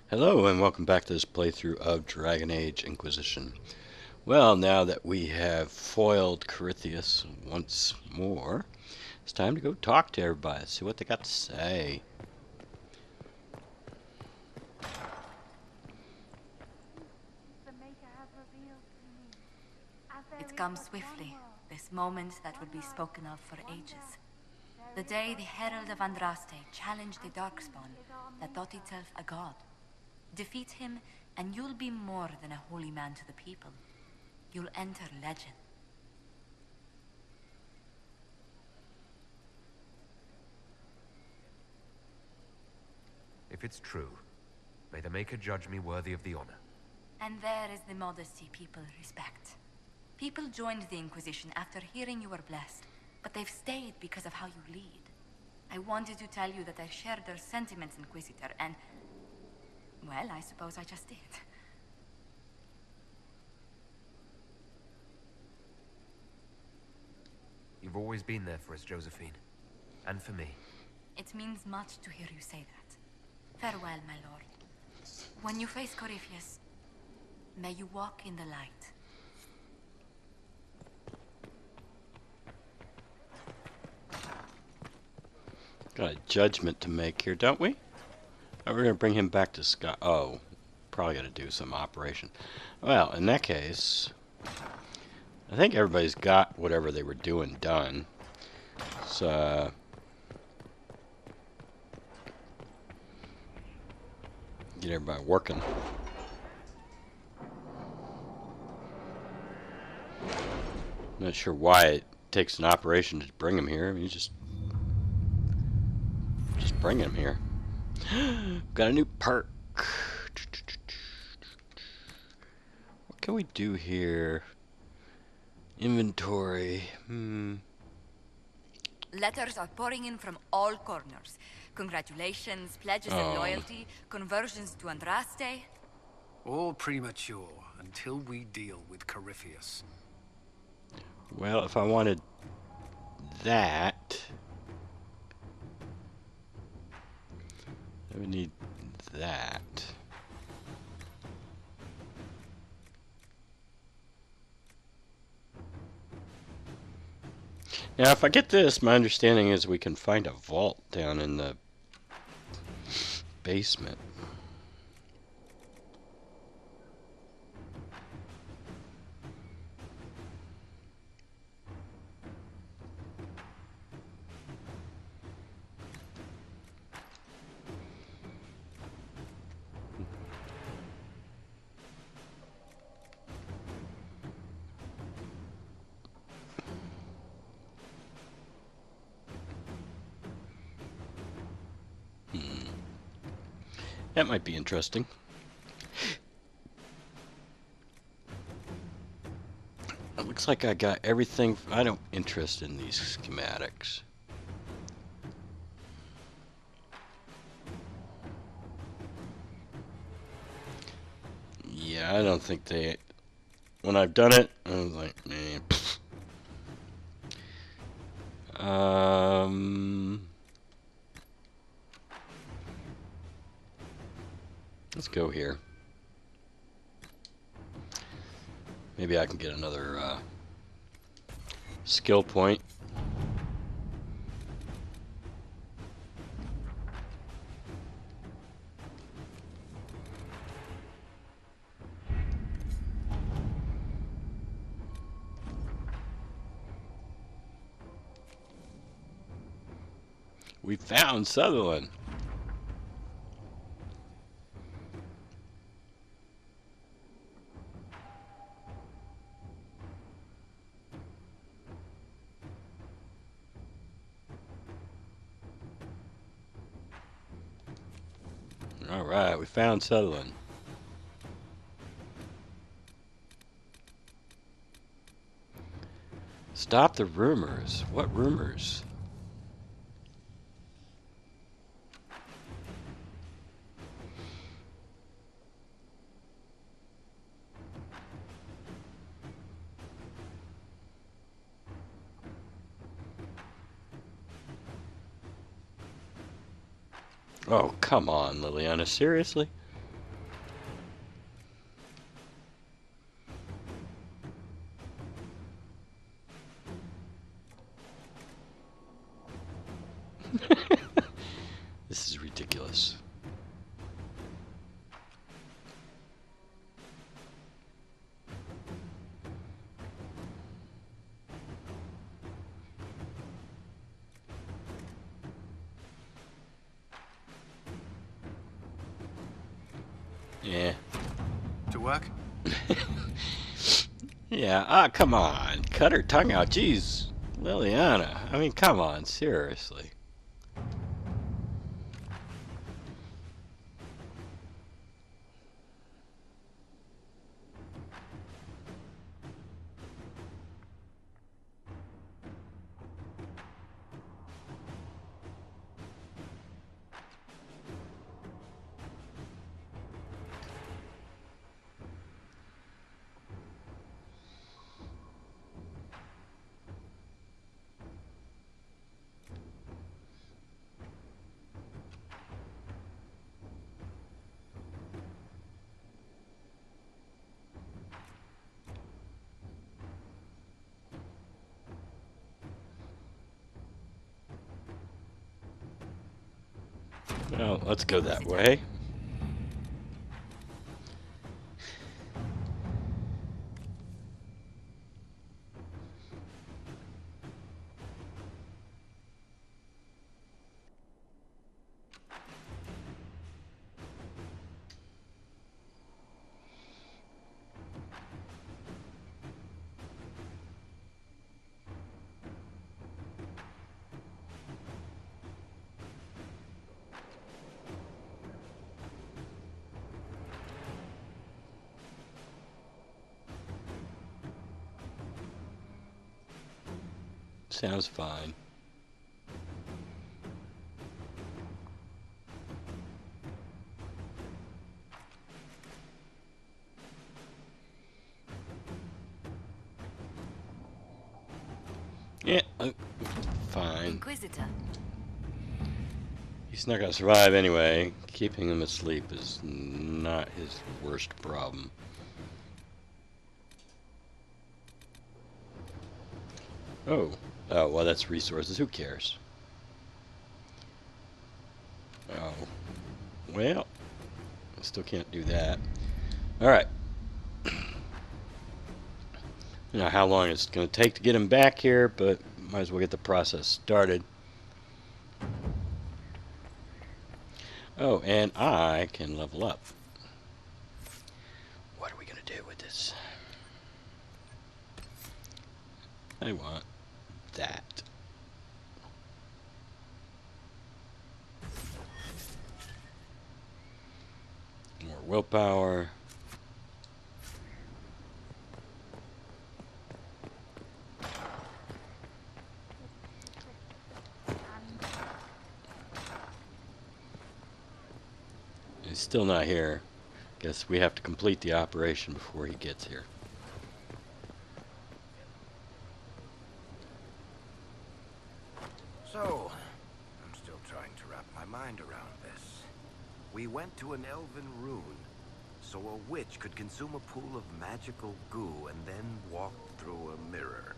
Hello and welcome back to this playthrough of Dragon Age Inquisition. Well, now that we have foiled Corythius once more, it's time to go talk to everybody, see what they got to say. It comes swiftly, this moment that will be spoken of for ages. The day the Herald of Andraste challenged the Darkspawn that thought itself a god. Defeat him, and you'll be more than a holy man to the people. You'll enter legend. If it's true, may the Maker judge me worthy of the honor. And there is the modesty people respect. People joined the Inquisition after hearing you were blessed, but they've stayed because of how you lead. I wanted to tell you that I shared their sentiments, Inquisitor, and... well, I suppose I just did. You've always been there for us, Josephine. And for me. It means much to hear you say that. Farewell, my lord. When you face Coryphius, may you walk in the light. Got a judgment to make here, don't we? Oh, we're going to bring him back to Scott. Oh, probably got to do some operation. Well, in that case, I think everybody's got whatever they were doing done. So, get everybody working. Not sure why it takes an operation to bring him here. I mean, just bring him here. Got a new perk. What can we do here? Inventory. Letters are pouring in from all corners. Congratulations, pledges of loyalty, conversions to Andraste. All premature until we deal with Coryphius. Well, if I wanted that, I would need that. Now, if I get this, my understanding is we can find a vault down in the basement. That might be interesting. It looks like I got everything. I don't interest in these schematics. Yeah, I don't think they... When I've done it, I was like, man. Let's go here. Maybe I can get another skill point. We found Sutherland. Alright, we found Sutherland. Stop the rumors. What rumors? Oh, come on, Liliana. Seriously? Yeah. To work? Yeah, come on. Cut her tongue out. Jeez. Liliana. I mean, come on. Seriously. Well, let's go that way. Sounds fine. Yeah, fine. Inquisitor. He's not gonna survive anyway. Keeping him asleep is not his worst problem. Oh. Oh, well, that's resources. Who cares? Oh. Well, I still can't do that. Alright. You know how long it's going to take to get him back here, but might as well get the process started. Oh, and I can level up. What are we going to do with this? I want that. More willpower. He's still not here. Guess we have to complete the operation before he gets here. So, I'm still trying to wrap my mind around this. We went to an elven rune, so a witch could consume a pool of magical goo and then walked through a mirror,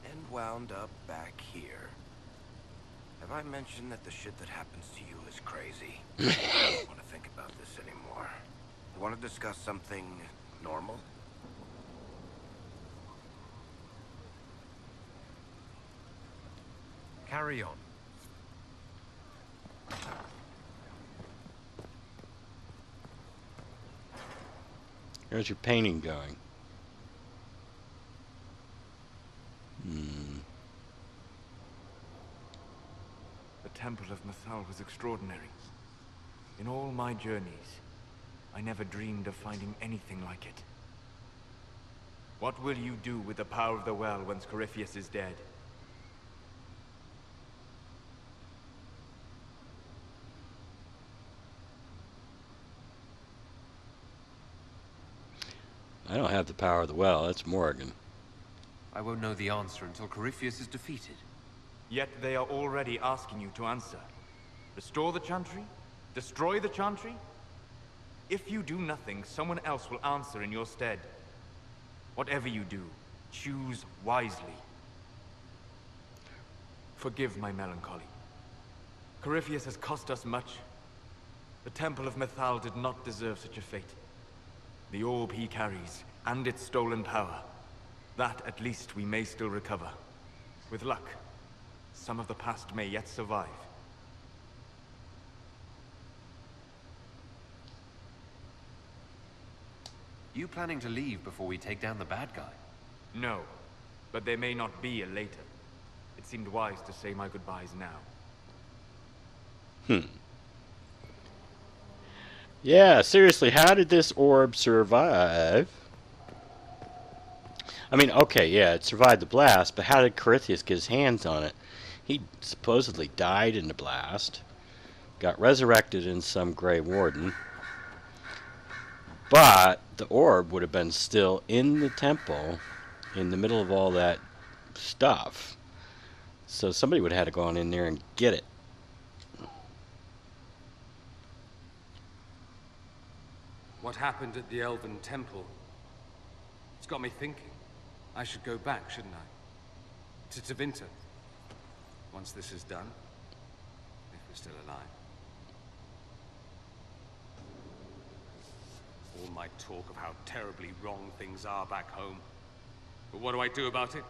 and wound up back here. Have I mentioned that the shit that happens to you is crazy? I don't want to think about this anymore. You want to discuss something normal? Carry on. How's your painting going? The Temple of Mythal was extraordinary. In all my journeys, I never dreamed of finding anything like it. What will you do with the power of the well once Corypheus is dead? I don't have the power of the well. That's Morrigan. I won't know the answer until Corypheus is defeated. Yet they are already asking you to answer. Restore the Chantry? Destroy the Chantry? If you do nothing, someone else will answer in your stead. Whatever you do, choose wisely. Forgive my melancholy. Corypheus has cost us much. The Temple of Mythal did not deserve such a fate. The orb he carries, and its stolen power, that at least we may still recover. With luck, some of the past may yet survive. You planning to leave before we take down the bad guy? No, but there may not be a later. It seemed wise to say my goodbyes now. Yeah, seriously, how did this orb survive? I mean, okay, yeah, it survived the blast, but how did Corypheus get his hands on it? He supposedly died in the blast, got resurrected in some Grey Warden, but the orb would have been still in the temple in the middle of all that stuff. So somebody would have had to go on in there and get it. What happened at the Elven Temple? It's got me thinking. I should go back, shouldn't I? To Tevinter. Once this is done. If we're still alive. All my talk of how terribly wrong things are back home. But what do I do about it?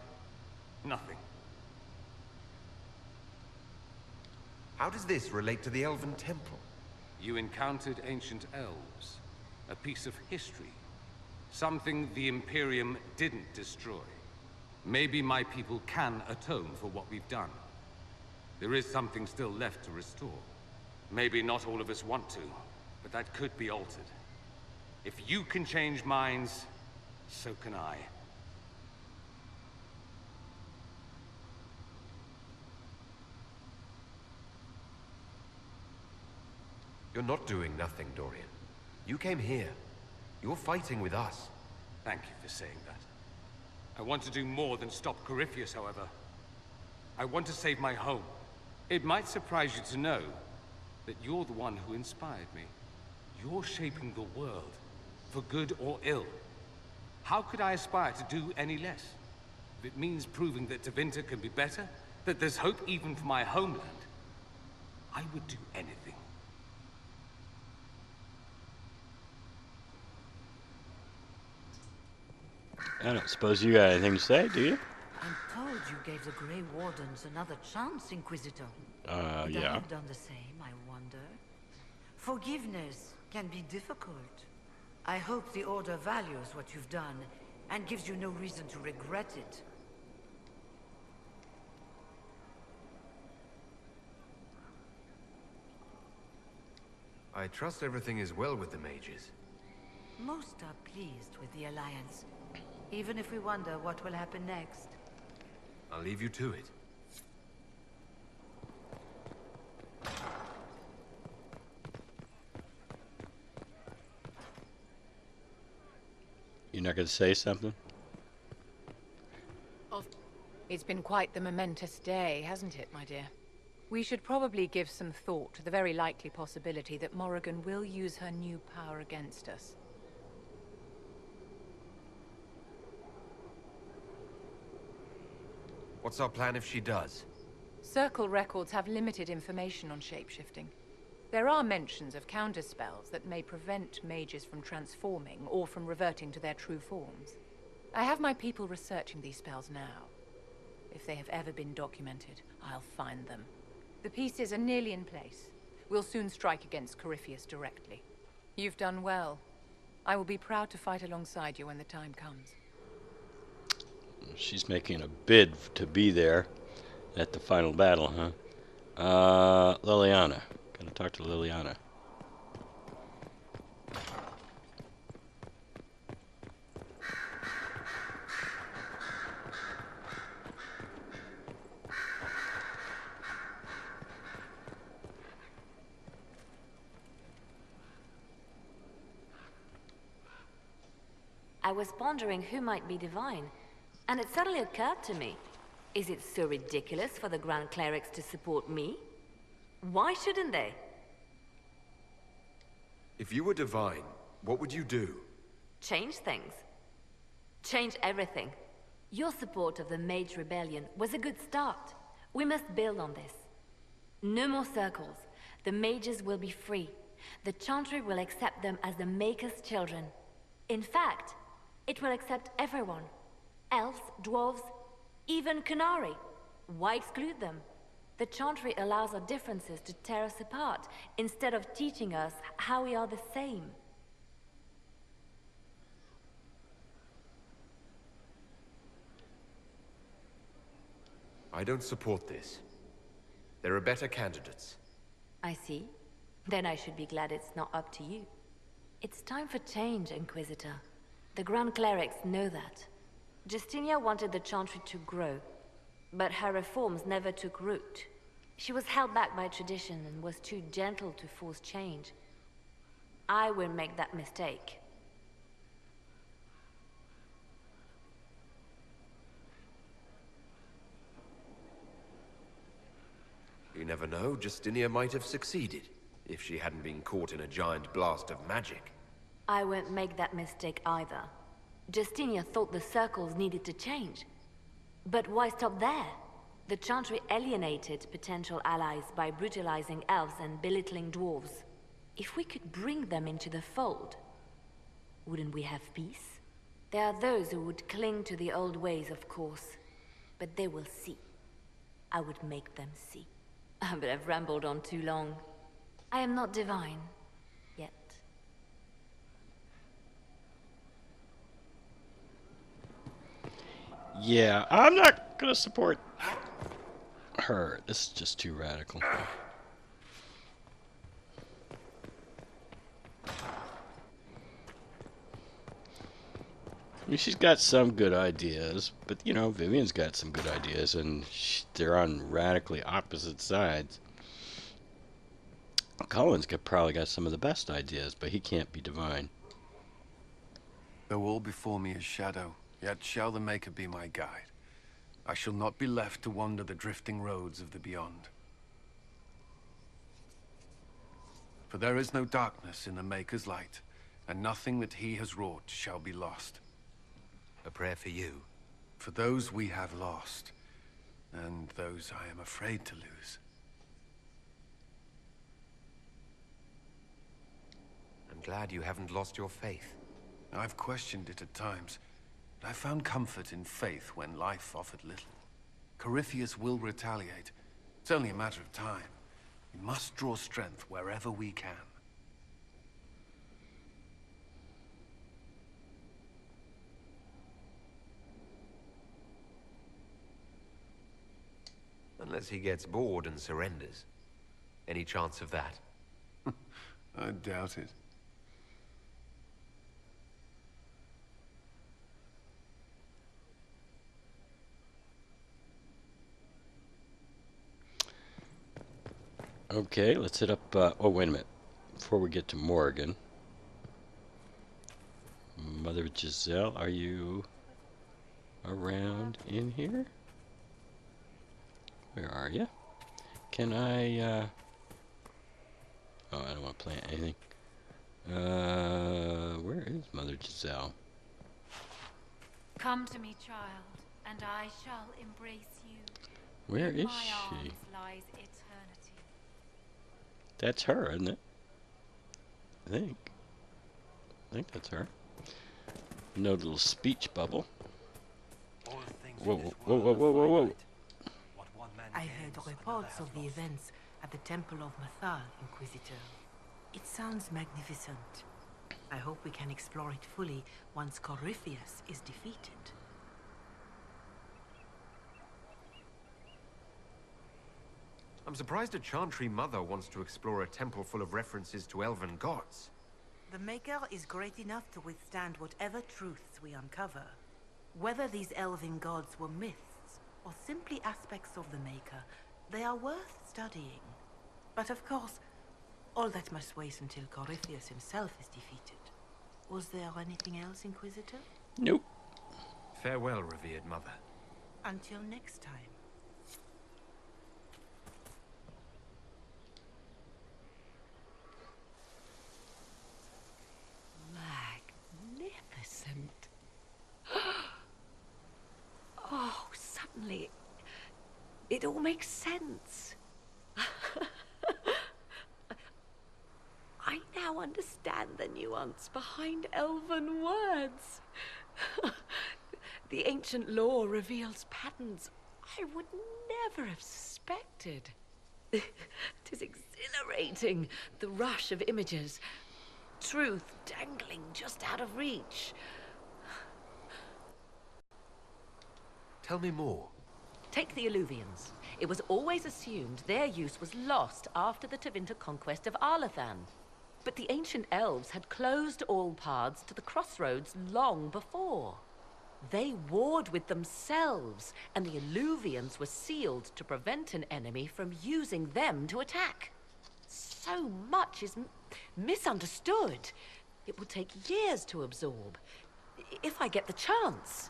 Nothing. How does this relate to the Elven Temple? You encountered ancient elves. A piece of history. Something the Imperium didn't destroy. Maybe my people can atone for what we've done. There is something still left to restore. Maybe not all of us want to, but that could be altered. If you can change minds, so can I. You're not doing nothing, Dorian. You came here. You're fighting with us. Thank you for saying that. I want to do more than stop Corypheus, however. I want to save my home. It might surprise you to know that you're the one who inspired me. You're shaping the world, for good or ill. How could I aspire to do any less? If it means proving that Tevinter can be better, that there's hope even for my homeland, I would do anything. I don't suppose you got anything to say, do you? I'm told you gave the Grey Wardens another chance, Inquisitor. Would I yeah. have done the same, I wonder? Forgiveness can be difficult. I hope the Order values what you've done, and gives you no reason to regret it. I trust everything is well with the mages. Most are pleased with the Alliance, even if we wonder what will happen next. I'll leave you to it. You're not going to say something? It's been quite the momentous day, hasn't it, my dear? We should probably give some thought to the very likely possibility that Morrigan will use her new power against us. What's our plan if she does? Circle records have limited information on shapeshifting. There are mentions of counterspells that may prevent mages from transforming or from reverting to their true forms. I have my people researching these spells now. If they have ever been documented, I'll find them. The pieces are nearly in place. We'll soon strike against Corypheus directly. You've done well. I will be proud to fight alongside you when the time comes. She's making a bid to be there at the final battle, huh? Liliana. Gotta talk to Liliana. I was pondering who might be divine, and it suddenly occurred to me. Is it so ridiculous for the Grand Clerics to support me? Why shouldn't they? If you were divine, what would you do? Change things. Change everything. Your support of the Mage Rebellion was a good start. We must build on this. No more circles. The mages will be free. The Chantry will accept them as the Maker's children. In fact, it will accept everyone. Elves, dwarves, even Canary. Why exclude them? The Chantry allows our differences to tear us apart, instead of teaching us how we are the same. I don't support this. There are better candidates. I see. Then I should be glad it's not up to you. It's time for change, Inquisitor. The Grand Clerics know that. Justinia wanted the Chantry to grow, but her reforms never took root. She was held back by tradition and was too gentle to force change. I won't make that mistake. You never know, Justinia might have succeeded, if she hadn't been caught in a giant blast of magic. I won't make that mistake either. Justinia thought the circles needed to change. But why stop there? The Chantry alienated potential allies by brutalizing elves and belittling dwarves. If we could bring them into the fold, wouldn't we have peace? There are those who would cling to the old ways, of course. But they will see. I would make them see. But I've rambled on too long. I am not divine. Yet. Yeah, I'm not gonna support her. This is just too radical. I mean, she's got some good ideas, but you know, Vivian's got some good ideas, and they're on radically opposite sides. Cullen's probably got some of the best ideas, but he can't be divine. Though all before me is shadow, yet shall the Maker be my guide. I shall not be left to wander the drifting roads of the beyond. For there is no darkness in the Maker's light, and nothing that he has wrought shall be lost. A prayer for you. For those we have lost, and those I am afraid to lose. I'm glad you haven't lost your faith. I've questioned it at times, but I found comfort in faith when life offered little. Corypheus will retaliate. It's only a matter of time. We must draw strength wherever we can. Unless he gets bored and surrenders. Any chance of that? I doubt it. Okay, let's hit up, oh, wait a minute. Before we get to Morgan. Mother Giselle, are you around in here? Where are you? Can I, oh, I don't want to plant anything. Where is Mother Giselle? Come to me, child, and I shall embrace you. Where In is my she? arms lies eternity. That's her, isn't it? I think that's her. No little speech bubble. Whoa, whoa, whoa, whoa, whoa, whoa, whoa. I heard reports of the events at the Temple of Mythal, Inquisitor. It sounds magnificent. I hope we can explore it fully once Corypheus is defeated. I'm surprised a Chantry mother wants to explore a temple full of references to elven gods. The Maker is great enough to withstand whatever truths we uncover. Whether these elven gods were myths, or simply aspects of the Maker, they are worth studying. But of course, all that must wait until Corypheus himself is defeated. Was there anything else, Inquisitor? Nope. Farewell, revered mother. Until next time. Magnificent. Oh, suddenly, it all makes sense. I now understand the nuance behind elven words. The ancient lore reveals patterns I would never have suspected. It is exhilarating, the rush of images. Truth dangling just out of reach. Tell me more. Take the Illuvians. It was always assumed their use was lost after the Tevinter conquest of Arlathan. But the ancient elves had closed all paths to the crossroads long before. They warred with themselves, and the Illuvians were sealed to prevent an enemy from using them to attack. So much is misunderstood. It would take years to absorb, if I get the chance.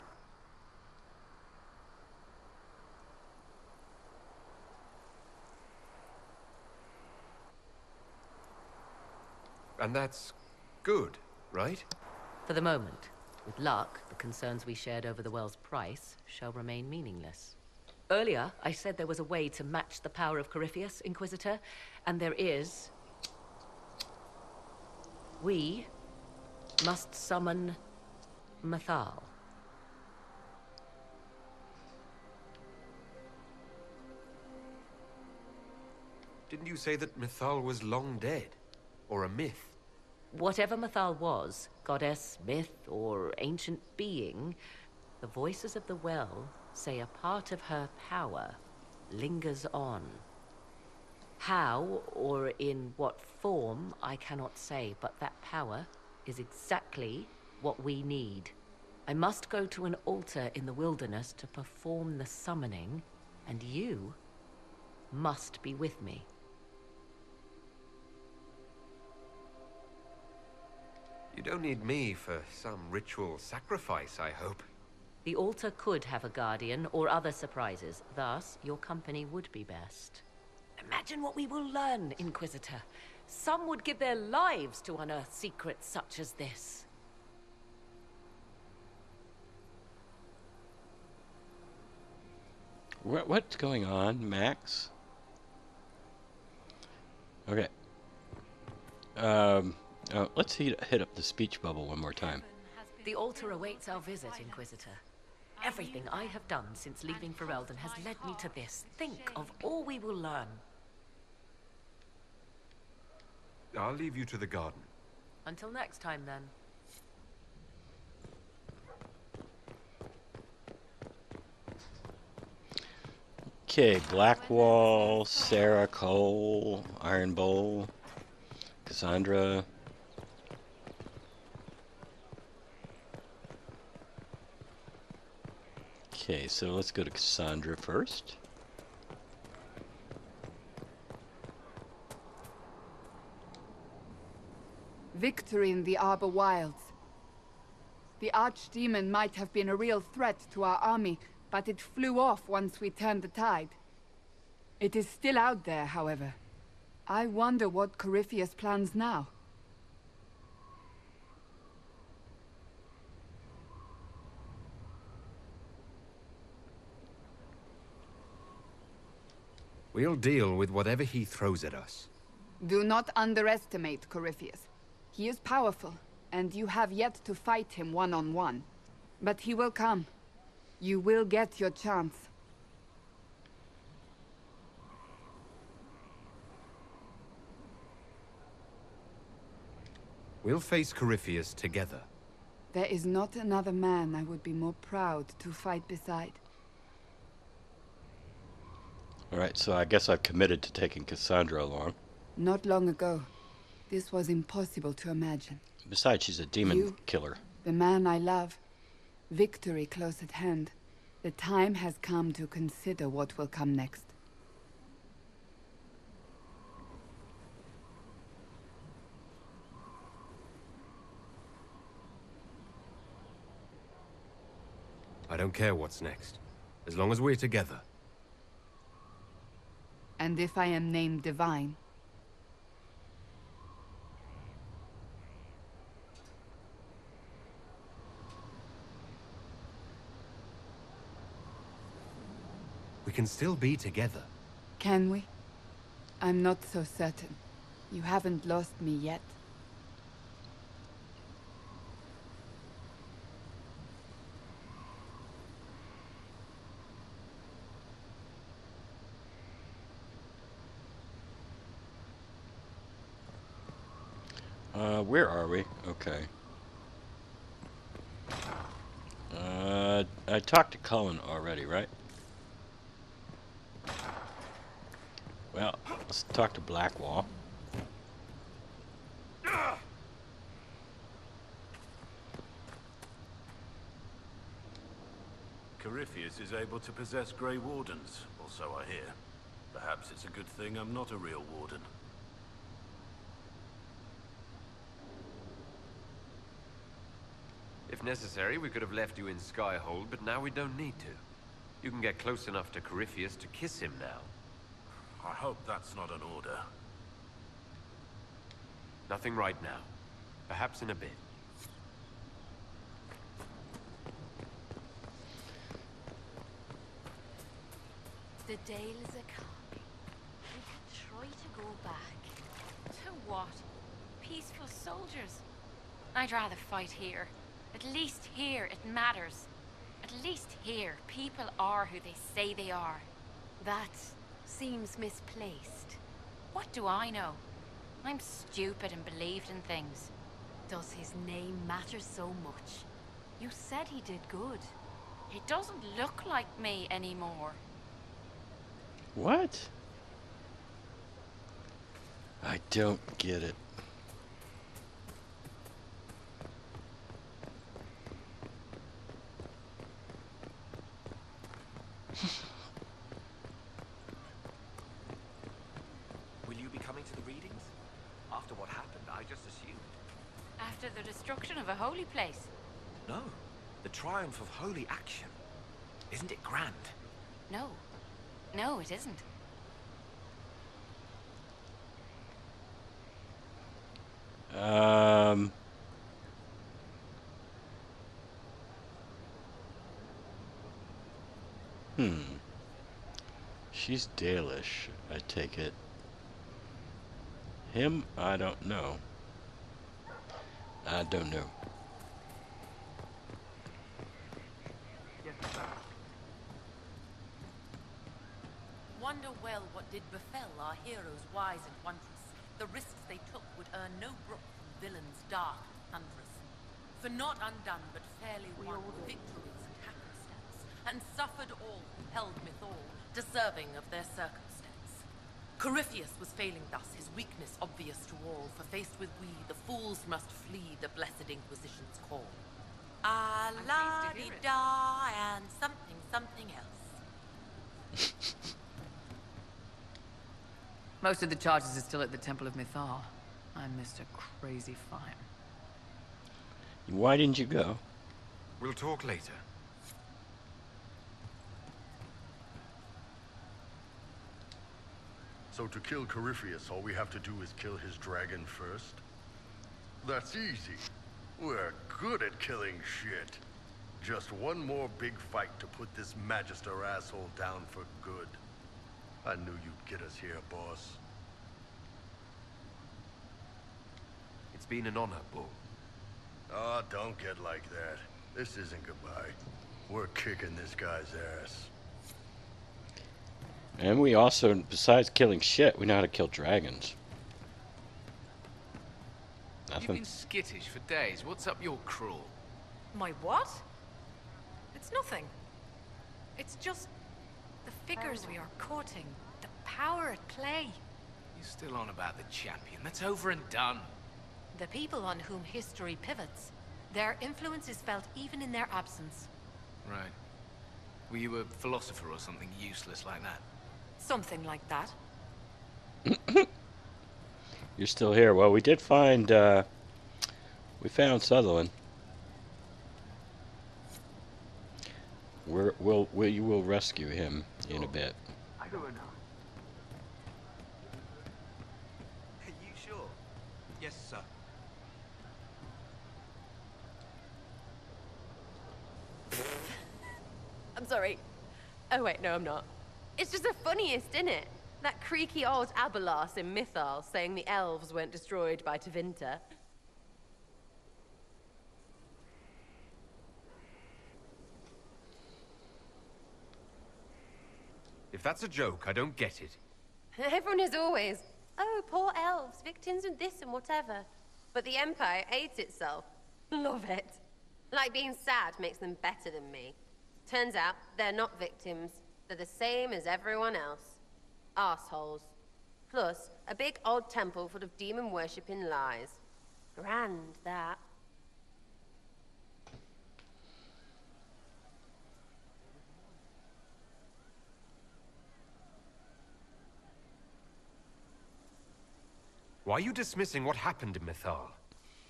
And that's good, right? For the moment. With luck, the concerns we shared over the well's price shall remain meaningless. Earlier, I said there was a way to match the power of Corypheus, Inquisitor, and there is. We must summon Mythal. Didn't you say that Mythal was long dead? Or a myth? Whatever Mythal was, goddess, myth, or ancient being, the voices of the well say a part of her power lingers on. How, or in what form, I cannot say, but that power is exactly what we need. I must go to an altar in the wilderness to perform the summoning, and you must be with me. You don't need me for some ritual sacrifice, I hope. The altar could have a guardian or other surprises, thus your company would be best. Imagine what we will learn, Inquisitor. Some would give their lives to unearth secrets such as this. What's going on, Max? Okay. Let's hit up the speech bubble one more time. The altar awaits our visit, Inquisitor. Everything I have done since leaving Ferelden has led me to this. Think of all we will learn. I'll leave you to the garden. Until next time, then. Okay, Blackwall, Sarah Cole, Iron Bowl, Cassandra. Okay, so let's go to Cassandra first. Victory in the Arbor Wilds. The Archdemon might have been a real threat to our army, but it flew off once we turned the tide. It is still out there, however. I wonder what Corypheus plans now. We'll deal with whatever he throws at us. Do not underestimate Corypheus. He is powerful, and you have yet to fight him one-on-one. But he will come. You will get your chance. We'll face Corypheus together. There is not another man I would be more proud to fight beside. Alright, so I guess I've committed to taking Cassandra along. Not long ago. This was impossible to imagine. Besides, she's a demon killer. The man I love. Victory close at hand. The time has come to consider what will come next. I don't care what's next, as long as we're together. And if I am named Divine? We can still be together. Can we? I'm not so certain. You haven't lost me yet. Where are we? Okay. I talked to Cullen already, right? Well, let's talk to Blackwall. Corypheus is able to possess Grey Wardens, or so I hear. Perhaps it's a good thing I'm not a real Warden. If necessary, we could have left you in Skyhold, but now we don't need to. You can get close enough to Corypheus to kiss him now. I hope that's not an order. Nothing right now. Perhaps in a bit. The Dales are coming. We can try to go back. To what? Peaceful soldiers? I'd rather fight here. At least here it matters. At least here, people are who they say they are. That seems misplaced. What do I know? I'm stupid and believed in things. Does his name matter so much? You said he did good. He doesn't look like me anymore. What? I don't get it. Will you be coming to the readings? After what happened, I just assumed. After the destruction of a holy place. No. The triumph of holy action. Isn't it grand? No. No, it isn't. She's Dalish, I take it. Him, I don't know. I don't know. Wonder well what did befell our heroes wise and wondrous. The risks they took would earn no brook from villains dark and thunderous. For not undone but fairly won victories and happenstance, and suffered all who held Mythal, deserving of their circumstance. Corypheus was failing thus, his weakness obvious to all, for faced with we, the fools must flee the blessed Inquisition's call. La-di-da and something else. Most of the charges are still at the Temple of Mythal. I missed a crazy fine. Why didn't you go? We'll talk later. So to kill Corypheus, all we have to do is kill his dragon first? That's easy. We're good at killing shit. Just one more big fight to put this Magister asshole down for good. I knew you'd get us here, boss. It's been an honor, Bull. Oh, don't get like that. This isn't goodbye. We're kicking this guy's ass. And we also, besides killing shit, we know how to kill dragons. You've been skittish for days. What's up your crawl? My what? It's nothing. It's just the figures we are courting, the power at play. You're still on about the champion. That's over and done. The people on whom history pivots. Their influence is felt even in their absence. Right. Were you a philosopher or something useless like that? Something like that. You're still here. Well, we did find, we found Sutherland. You will rescue him in a bit. I don't know. Are you sure? Yes, sir. I'm sorry. Oh wait, no I'm not. It's just the funniest, isn't it? That creaky old Abelas in Mythal saying the elves weren't destroyed by Tevinter. If that's a joke, I don't get it. Everyone is always, oh, poor elves, victims of this and whatever. But the Empire hates itself. Love it. Like being sad makes them better than me. Turns out, they're not victims. They're the same as everyone else. Arseholes. Plus, a big old temple full of demon-worshipping lies. Grand, that. Why are you dismissing what happened in Mythal?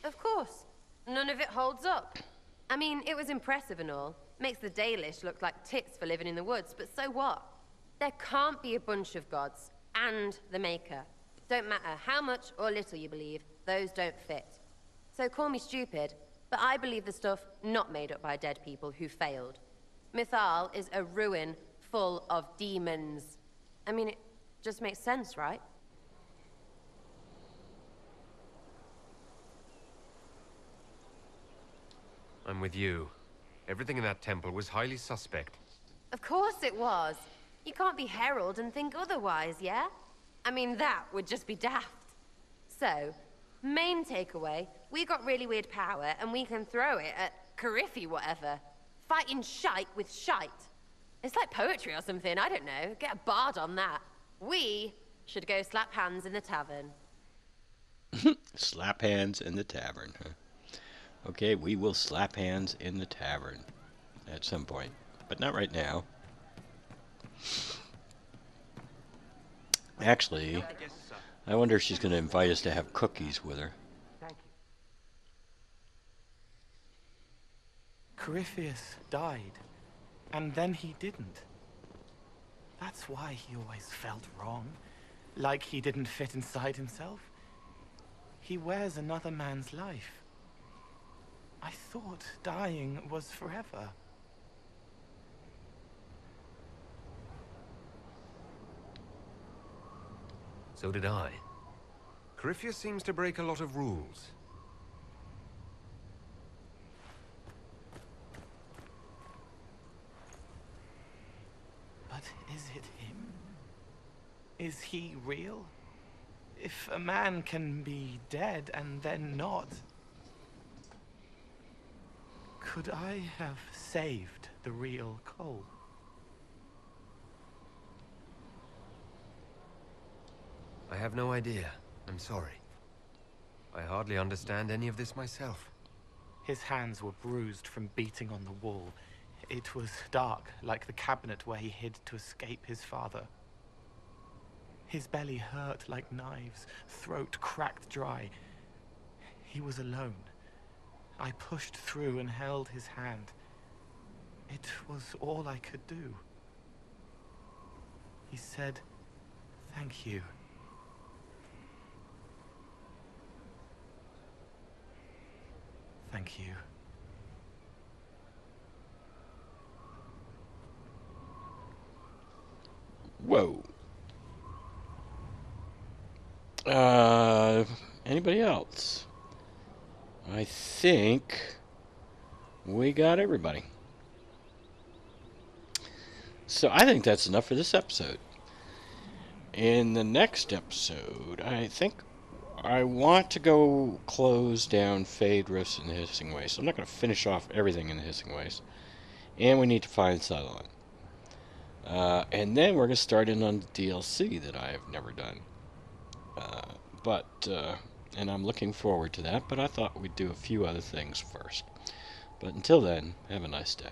Of course. None of it holds up. I mean, it was impressive and all. Makes the Dalish look like tits for living in the woods, but so what? There can't be a bunch of gods and the Maker. Don't matter how much or little you believe, those don't fit. So call me stupid, but I believe the stuff not made up by dead people who failed. Mythal is a ruin full of demons. I mean, it just makes sense, right? I'm with you. Everything in that temple was highly suspect. Of course it was. You can't be Herald and think otherwise, yeah? I mean, that would just be daft. So, main takeaway, we got really weird power and we can throw it at Cariffy whatever. Fighting shite with shite. It's like poetry or something, I don't know. Get a bard on that. We should go slap hands in the tavern. Slap hands in the tavern, huh? Okay, we will slap hands in the tavern at some point, but not right now. Actually, I wonder if she's going to invite us to have cookies with her. Corypheus died, and then he didn't. That's why he always felt wrong, like he didn't fit inside himself. He wears another man's life. I thought dying was forever. So did I. Corypheus seems to break a lot of rules. But is it him? Is he real? If a man can be dead and then not... Could I have saved the real Cole? I have no idea. I'm sorry. I hardly understand any of this myself. His hands were bruised from beating on the wall. It was dark, like the cabinet where he hid to escape his father. His belly hurt like knives, throat cracked dry. He was alone. I pushed through and held his hand. It was all I could do. He said, "Thank you." Thank you. Whoa. Anybody else? I think we got everybody. So I think that's enough for this episode. In the next episode, I think I want to go close down Fade Rifts and the Hissing Waste. I'm not going to finish off everything in the Hissing Waste. And we need to find Sutherland. And then we're going to start in on the DLC that I have never done. And I'm looking forward to that, but I thought we'd do a few other things first. But until then, have a nice day.